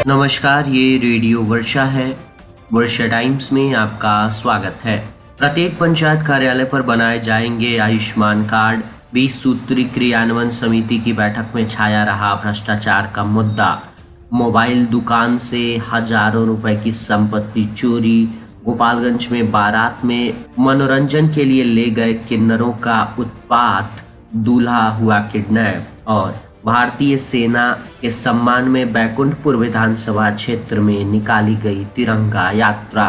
नमस्कार, ये रेडियो वर्षा है। वर्षा टाइम्स में आपका स्वागत है। प्रत्येक पंचायत कार्यालय पर बनाए जाएंगे आयुष्मान कार्ड। 20 सूत्री क्रियान्वयन समिति की बैठक में छाया रहा भ्रष्टाचार का मुद्दा। मोबाइल दुकान से हजारों रुपए की संपत्ति चोरी। गोपालगंज में बारात में मनोरंजन के लिए ले गए किन्नरों का उत्पात। दूल्हा हुआ किडनैप। और भारतीय सेना के सम्मान में बैकुंठपुर विधानसभा क्षेत्र में निकाली गई तिरंगा यात्रा।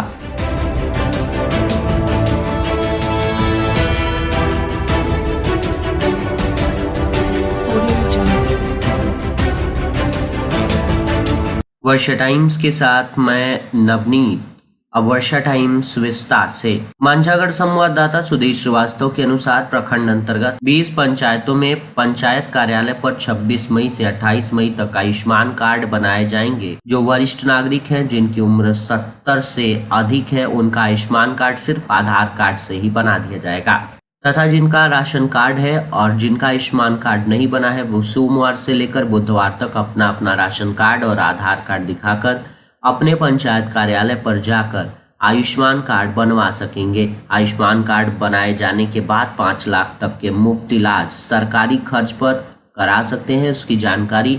वर्षा टाइम्स के साथ मैं नवनीत। अब वर्षा टाइम्स विस्तार से। मांझागढ़ संवाददाता सुधीर श्रीवास्तव के अनुसार प्रखंड अंतर्गत 20 पंचायतों में पंचायत कार्यालय पर 26 मई से 28 मई तक आयुष्मान कार्ड बनाए जाएंगे। जो वरिष्ठ नागरिक हैं, जिनकी उम्र 70 से अधिक है, उनका आयुष्मान कार्ड सिर्फ आधार कार्ड से ही बना दिया जाएगा तथा जिनका राशन कार्ड है और जिनका आयुष्मान कार्ड नहीं बना है, वो सोमवार से लेकर बुधवार तक अपना अपना राशन कार्ड और आधार कार्ड दिखाकर अपने पंचायत कार्यालय पर जाकर आयुष्मान कार्ड बनवा सकेंगे। आयुष्मान कार्ड बनाए जाने के बाद 5 लाख तक के मुफ्त इलाज सरकारी खर्च पर करा सकते हैं। उसकी जानकारी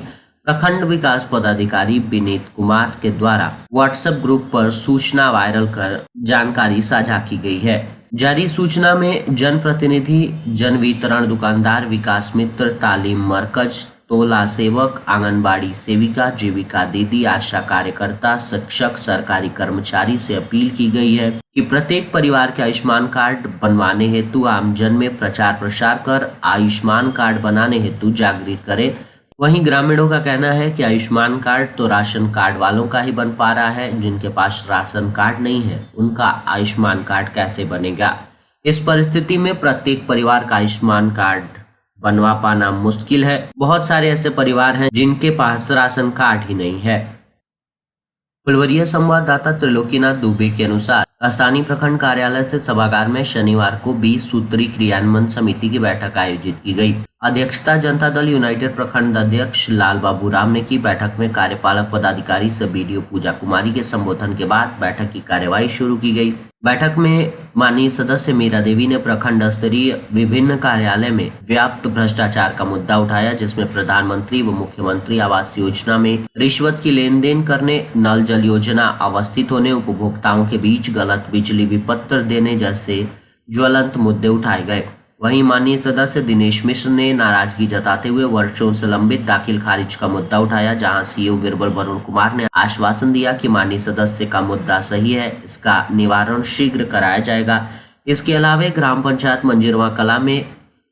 प्रखंड विकास पदाधिकारी विनीत कुमार के द्वारा व्हाट्सएप ग्रुप पर सूचना वायरल कर जानकारी साझा की गई है। जारी सूचना में जनप्रतिनिधि, जन वितरण दुकानदार, विकास मित्र, तालीम मरकज, तोला सेवक, आंगनबाड़ी सेविका, जीविका दीदी, आशा कार्यकर्ता, शिक्षक, सरकारी कर्मचारी से अपील की गई है कि प्रत्येक परिवार के आयुष्मान कार्ड बनवाने हेतु आमजन में प्रचार प्रसार कर आयुष्मान कार्ड बनाने हेतु जागृत करें। वहीं ग्रामीणों का कहना है कि आयुष्मान कार्ड तो राशन कार्ड वालों का ही बन पा रहा है, जिनके पास राशन कार्ड नहीं है उनका आयुष्मान कार्ड कैसे बनेगा। इस परिस्थिति में प्रत्येक परिवार का आयुष्मान कार्ड बनवा पाना मुश्किल है। बहुत सारे ऐसे परिवार हैं जिनके पास राशन कार्ड ही नहीं है। फुलवरिया संवाददाता त्रिलोकीनाथ दुबे के अनुसार स्थानीय प्रखंड कार्यालय स्थित सभागार में शनिवार को 20 सूत्री क्रियान्वयन समिति की बैठक आयोजित की गई। अध्यक्षता जनता दल यूनाइटेड प्रखंड अध्यक्ष लाल बाबू राम ने की। बैठक में कार्यपालक पदाधिकारी से बीडीओ पूजा कुमारी के संबोधन के बाद बैठक की कार्यवाही शुरू की गई। बैठक में माननीय सदस्य मीरा देवी ने प्रखंड स्तरीय विभिन्न कार्यालय में व्याप्त भ्रष्टाचार का मुद्दा उठाया, जिसमें प्रधानमंत्री व मुख्यमंत्री आवास योजना में रिश्वत की लेन देन करने, नल जल योजना अवस्थित होने, उपभोक्ताओं के बीच गलत बिजली विपत्र देने जैसे ज्वलंत मुद्दे उठाए गए। वहीं माननीय सदस्य दिनेश मिश्र ने नाराजगी जताते हुए वर्षों से लंबित दाखिल खारिज का मुद्दा उठाया, जहां सीईओ गिरबल वरुण कुमार ने आश्वासन दिया कि माननीय सदस्य का मुद्दा सही है, इसका निवारण शीघ्र कराया जाएगा। इसके अलावा ग्राम पंचायत मंजीरवा कला में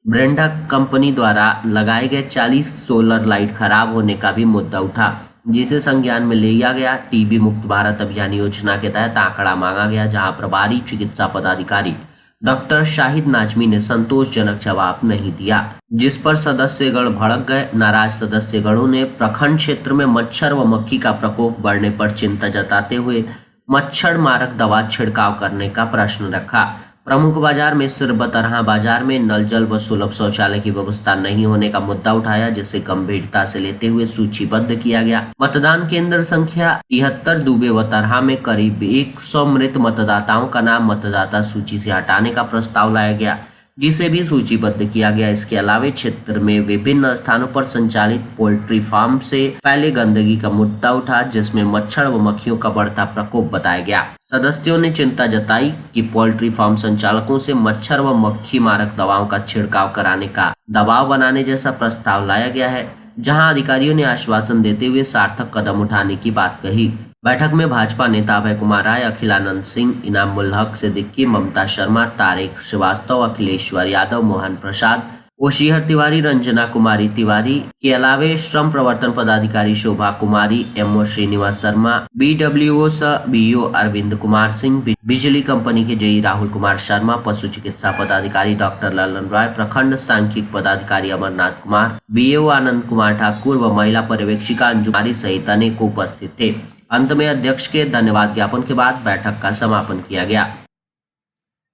ब्रेंडा कंपनी द्वारा लगाए गए 40 सोलर लाइट खराब होने का भी मुद्दा उठा, जिसे संज्ञान में लिया गया। टीबी मुक्त भारत अभियान योजना के तहत आंकड़ा मांगा गया, जहां प्रभारी चिकित्सा पदाधिकारी डॉक्टर शाहिद नाजमी ने संतोषजनक जवाब नहीं दिया, जिस पर सदस्यगण भड़क गए। नाराज सदस्यगणों ने प्रखंड क्षेत्र में मच्छर व मक्खी का प्रकोप बढ़ने पर चिंता जताते हुए मच्छर मारक दवा छिड़काव करने का प्रश्न रखा। प्रमुख बाजार में सिर बतरहा बाजार में नल जल व सुलभ शौचालय की व्यवस्था नहीं होने का मुद्दा उठाया, जिसे गंभीरता से लेते हुए सूचीबद्ध किया गया। मतदान केंद्र संख्या 73 दुबे व तरहा में करीब 100 मृत मतदाताओं का नाम मतदाता सूची से हटाने का प्रस्ताव लाया गया, जिसे भी सूचीबद्ध किया गया। इसके अलावा क्षेत्र में विभिन्न स्थानों पर संचालित पोल्ट्री फार्म से फैले गंदगी का मुद्दा उठा, जिसमें मच्छर व मक्खियों का बढ़ता प्रकोप बताया गया। सदस्यों ने चिंता जताई कि पोल्ट्री फार्म संचालकों से मच्छर व मक्खी मारक दवाओं का छिड़काव कराने का दबाव बनाने जैसा प्रस्ताव लाया गया है, जहां अधिकारियों ने आश्वासन देते हुए सार्थक कदम उठाने की बात कही। बैठक में भाजपा नेता अभय कुमार राय, अखिलानंद सिंह, इनामुल हक सिद्दीकी, ममता शर्मा, तारिक श्रीवास्तव, अखिलेश्वर यादव, मोहन प्रसाद, ओशिहर तिवारी, रंजना कुमारी तिवारी के अलावे श्रम प्रवर्तन पदाधिकारी शोभा कुमारी, एमओ श्रीनिवास शर्मा, बीडब्ल्यूओ बीओ अरविंद कुमार सिंह, बिजली कंपनी के जेई राहुल कुमार शर्मा, पशु चिकित्सा पदाधिकारी डॉक्टर ललन राय, प्रखंड सांख्यिक पदाधिकारी अमरनाथ कुमार, बीओ आनंद कुमार ठाकुर व महिला पर्यवेक्षिका अंजू कुमारी सहित अनेक उपस्थित थे। अंत में अध्यक्ष के धन्यवाद ज्ञापन के बाद बैठक का समापन किया गया।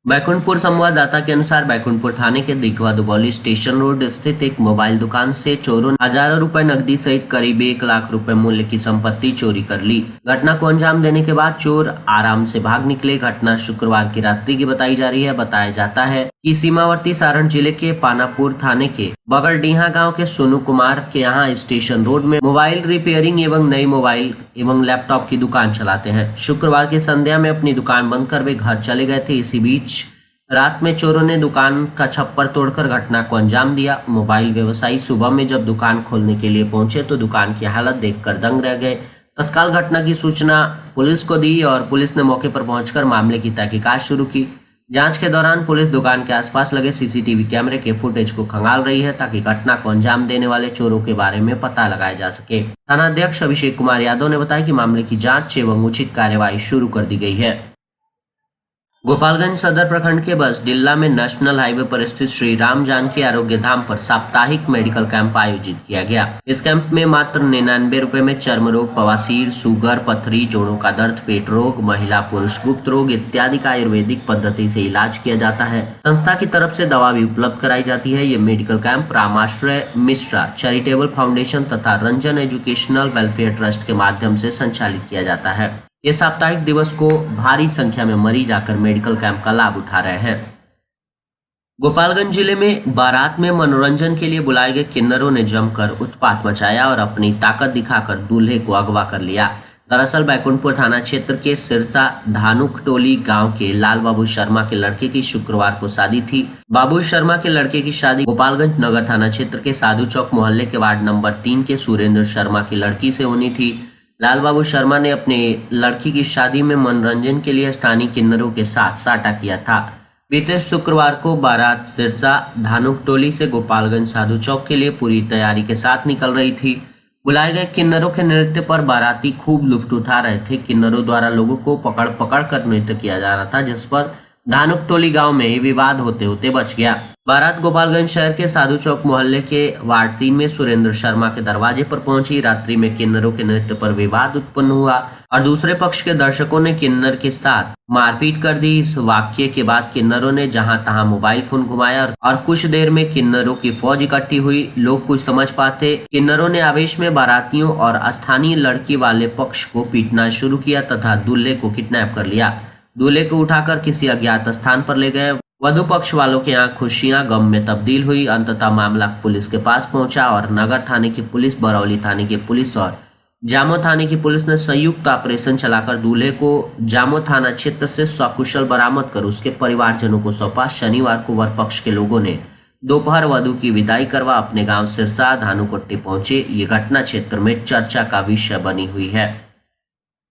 बैकुंठपुर संवाददाता के अनुसार बैकुंठपुर थाने के दिगवा दुबौली स्टेशन रोड स्थित एक मोबाइल दुकान से चोरों ने हजारों रुपए नकदी सहित करीब 1 लाख रुपए मूल्य की संपत्ति चोरी कर ली। घटना को अंजाम देने के बाद चोर आराम से भाग निकले। घटना शुक्रवार की रात्रि की बताई जा रही है। बताया जाता है कि सीमावर्ती सारण जिले के पानापुर थाने के बगलडीहा गांव के सोनू कुमार के यहाँ स्टेशन रोड में मोबाइल रिपेयरिंग एवं नई मोबाइल एवं लैपटॉप की दुकान चलाते हैं। शुक्रवार की संध्या में अपनी दुकान बंद कर वे घर चले गए थे। इसी बीच रात में चोरों ने दुकान का छप्पर तोड़कर घटना को अंजाम दिया। मोबाइल व्यवसायी सुबह में जब दुकान खोलने के लिए पहुंचे तो दुकान की हालत देखकर दंग रह गए। तत्काल घटना की सूचना पुलिस को दी और पुलिस ने मौके पर पहुंचकर मामले की तहकीकात शुरू की। जांच के दौरान पुलिस दुकान के आसपास लगे सीसीटीवी कैमरे के फुटेज को खंगाल रही है ताकि घटना को अंजाम देने वाले चोरों के बारे में पता लगाया जा सके। थानाध्यक्ष अभिषेक कुमार यादव ने बताया कि मामले की जांच एवं उचित कार्यवाही शुरू कर दी गई है। गोपालगंज सदर प्रखंड के बसडिल्ला में नेशनल हाईवे पर स्थित श्री राम जानकी आरोग्य धाम पर साप्ताहिक मेडिकल कैंप आयोजित किया गया। इस कैंप में मात्र 99 रुपए में चर्म रोग, बवासीर, शुगर, पथरी, जोड़ों का दर्द, पेट रोग, महिला पुरुष गुप्त रोग इत्यादि का आयुर्वेदिक पद्धति से इलाज किया जाता है। संस्था की तरफ से दवा भी उपलब्ध कराई जाती है। ये medical camp Ramashray Mishra charitable foundation तथा रंजन एजुकेशनल वेलफेयर ट्रस्ट के माध्यम से संचालित किया जाता है। ये साप्ताहिक दिवस को भारी संख्या में मरीज आकर मेडिकल कैंप का लाभ उठा रहे हैं। गोपालगंज जिले में बारात में मनोरंजन के लिए बुलाए गए किन्नरों ने जमकर उत्पात मचाया और अपनी ताकत दिखाकर दूल्हे को अगवा कर लिया। दरअसल बैकुंठपुर थाना क्षेत्र के सिरसा धानुकटोली गांव के लाल बाबू शर्मा के लड़के की शुक्रवार को शादी थी। बाबू शर्मा के लड़के की शादी गोपालगंज नगर थाना क्षेत्र के साधु चौक मोहल्ले के वार्ड नंबर 3 के सुरेंद्र शर्मा की लड़की से होनी थी। लाल बाबू शर्मा ने अपनी लड़की की शादी में मनोरंजन के लिए स्थानीय किन्नरों के साथ साटा किया था। बीते शुक्रवार को बारात सिरसा धानुकटोली से गोपालगंज साधु चौक के लिए पूरी तैयारी के साथ निकल रही थी। बुलाए गए किन्नरों के नृत्य पर बाराती खूब लुत्फ उठा रहे थे। किन्नरों द्वारा लोगों को पकड़ पकड़ कर नृत्य किया जा रहा था, जिस पर धानुकटोली गांव में विवाद होते होते बच गया। बारात गोपालगंज शहर के साधु चौक मोहल्ले के वार्ड 3 में सुरेंद्र शर्मा के दरवाजे पर पहुंची। रात्रि में किन्नरों के नृत्य पर विवाद उत्पन्न हुआ और दूसरे पक्ष के दर्शकों ने किन्नर के साथ मारपीट कर दी। इस वाक्य के बाद किन्नरों ने जहां तहां मोबाइल फोन घुमाया और कुछ देर में किन्नरों की फौज इकट्ठी हुई। लोग कुछ समझ पाते किन्नरों ने आवेश में बारातियों और स्थानीय लड़की वाले पक्ष को पीटना शुरू किया तथा दूल्हे को किडनैप कर लिया। दूल्हे को उठाकर किसी अज्ञात स्थान पर ले गए। वधु पक्ष वालों के यहाँ खुशियां गम में तब्दील हुई। अंततः मामला पुलिस के पास पहुंचा और नगर थाने की पुलिस, बरौली थाने की पुलिस और जामो थाने की पुलिस ने संयुक्त ऑपरेशन चलाकर दूल्हे को जामो थाना क्षेत्र से सकुशल बरामद कर उसके परिवारजनों को सौंपा। शनिवार को वर पक्ष के लोगों ने दोपहर वधु की विदाई करवा अपने गांव सिरसा धानुकट्टी पहुंचे। ये घटना क्षेत्र में चर्चा का विषय बनी हुई है।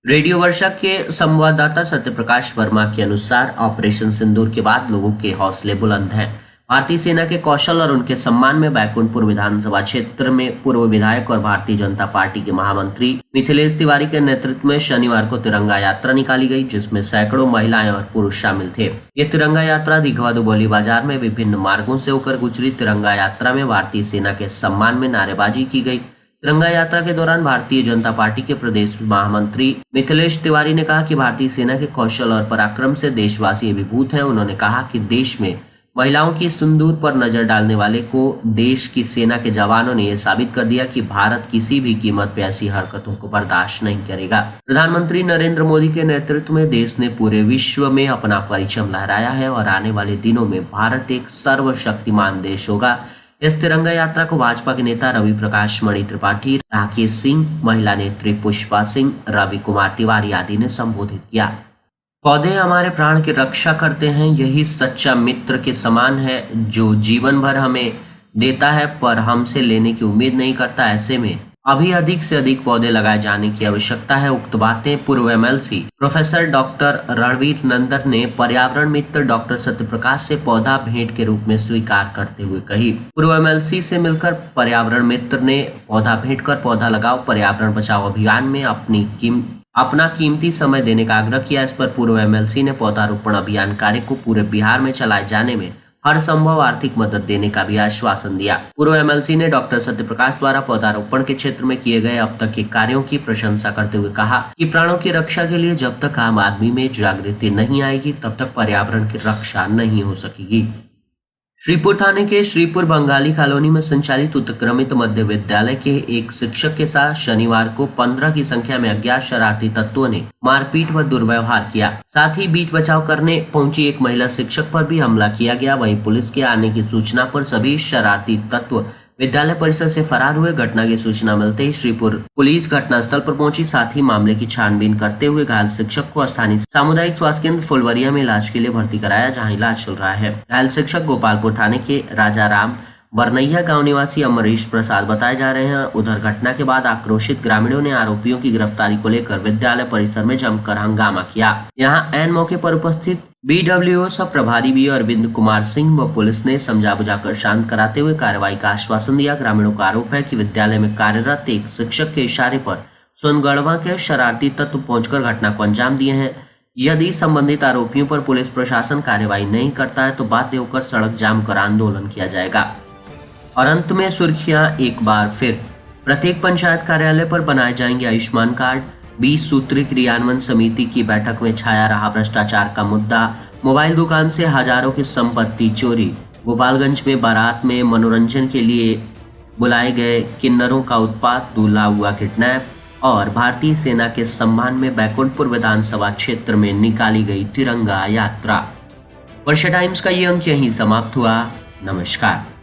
रेडियो वर्षा के संवाददाता सत्यप्रकाश वर्मा के अनुसार ऑपरेशन सिंदूर के बाद लोगों के हौसले बुलंद हैं। भारतीय सेना के कौशल और उनके सम्मान में बैकुंठपुर विधानसभा क्षेत्र में पूर्व विधायक और भारतीय जनता पार्टी के महामंत्री मिथिलेश तिवारी के नेतृत्व में शनिवार को तिरंगा यात्रा निकाली गई, जिसमें सैकड़ों महिलाएं और पुरुष शामिल थे। ये तिरंगा यात्रा दिघवा दुबौली बाजार में विभिन्न मार्गों से होकर गुजरी। तिरंगा यात्रा में भारतीय सेना के सम्मान में नारेबाजी की गई। तिरंगा यात्रा के दौरान भारतीय जनता पार्टी के प्रदेश महामंत्री मिथिलेश तिवारी ने कहा कि भारतीय सेना के कौशल और पराक्रम से देशवासी अभिभूत हैं। उन्होंने कहा कि देश में महिलाओं की सिंदूर पर नजर डालने वाले को देश की सेना के जवानों ने यह साबित कर दिया कि भारत किसी भी कीमत पर ऐसी हरकतों को बर्दाश्त नहीं करेगा। प्रधानमंत्री नरेंद्र मोदी के नेतृत्व में देश ने पूरे विश्व में अपना परचम लहराया है और आने वाले दिनों में भारत एक सर्वशक्तिमान देश होगा। इस तिरंगा यात्रा को भाजपा के नेता रवि प्रकाश मणि त्रिपाठी, राकेश सिंह, महिला नेत्री पुष्पा सिंह, रवि कुमार तिवारी आदि ने संबोधित किया। पौधे हमारे प्राण की रक्षा करते हैं। यही सच्चा मित्र के समान है जो जीवन भर हमें देता है पर हमसे लेने की उम्मीद नहीं करता। ऐसे में अभी अधिक से अधिक पौधे लगाए जाने की आवश्यकता है। उक्त बातें पूर्व एमएलसी प्रोफेसर डॉक्टर रणवीर नंदन ने पर्यावरण मित्र डॉक्टर सत्यप्रकाश से पौधा भेंट के रूप में स्वीकार करते हुए कही। पूर्व एमएलसी से मिलकर पर्यावरण मित्र ने पौधा भेंट कर पौधा लगाओ पर्यावरण बचाओ अभियान में अपना कीमती समय देने का आग्रह किया। इस पर पूर्व एमएलसी ने पौधारोपण अभियान कार्य को पूरे बिहार में चलाए जाने में हर संभव आर्थिक मदद देने का भी आश्वासन दिया। पूर्व एमएलसी ने डॉक्टर सत्यप्रकाश द्वारा पौधारोपण के क्षेत्र में किए गए अब तक के कार्यों की प्रशंसा करते हुए कहा कि प्राणों की रक्षा के लिए जब तक आम आदमी में जागृति नहीं आएगी तब तक पर्यावरण की रक्षा नहीं हो सकेगी। श्रीपुर थाने के श्रीपुर बंगाली कॉलोनी में संचालित उत्क्रमित मध्य विद्यालय के एक शिक्षक के साथ शनिवार को 15 की संख्या में अज्ञात शरारती तत्वों ने मारपीट व दुर्व्यवहार किया। साथ ही बीच बचाव करने पहुंची एक महिला शिक्षक पर भी हमला किया गया। वहीं पुलिस के आने की सूचना पर सभी शरारती तत्व विद्यालय परिसर से फरार हुए। घटना की सूचना मिलते ही श्रीपुर पुलिस घटनास्थल पर पहुंची। साथ ही मामले की छानबीन करते हुए घायल शिक्षक को स्थानीय सामुदायिक स्वास्थ्य केंद्र फुलवरिया में इलाज के लिए भर्ती कराया, जहां इलाज चल रहा है। घायल शिक्षक गोपालपुर थाने के राजाराम बरनैया गांव निवासी अमरीश प्रसाद बताए जा रहे हैं। उधर घटना के बाद आक्रोशित ग्रामीणों ने आरोपियों की गिरफ्तारी को लेकर विद्यालय परिसर में जमकर हंगामा किया। यहां ऐन मौके पर उपस्थित BWO सब प्रभारी भी अरविंद कुमार सिंह व पुलिस ने समझा बुझाकर शांत कराते हुए कार्रवाई का आश्वासन दिया। ग्रामीणों का आरोप है कि विद्यालय में कार्यरत एक शिक्षक के इशारे पर सोनगढ़वा के शरारती तत्व पहुंचकर घटना को अंजाम दिए हैं। यदि संबंधित आरोपियों पर पुलिस प्रशासन कार्रवाई नहीं करता है तो बाध्य होकर सड़क जाम कर आंदोलन किया जाएगा। और अंत में सुर्खियां एक बार फिर, प्रत्येक पंचायत कार्यालय पर बनाए जाएंगे आयुष्मान कार्ड। 20 सूत्री क्रियान्वयन समिति की बैठक में छाया रहा भ्रष्टाचार का मुद्दा। मोबाइल दुकान से हजारों की संपत्ति चोरी। गोपालगंज में बारात में मनोरंजन के लिए बुलाए गए किन्नरों का उत्पात, दूल्हा हुआ किडनैप। और भारतीय सेना के सम्मान में बैकुंठपुर विधानसभा क्षेत्र में निकाली गई तिरंगा यात्रा। वर्षा टाइम्स का ये अंक यहीं समाप्त हुआ। नमस्कार।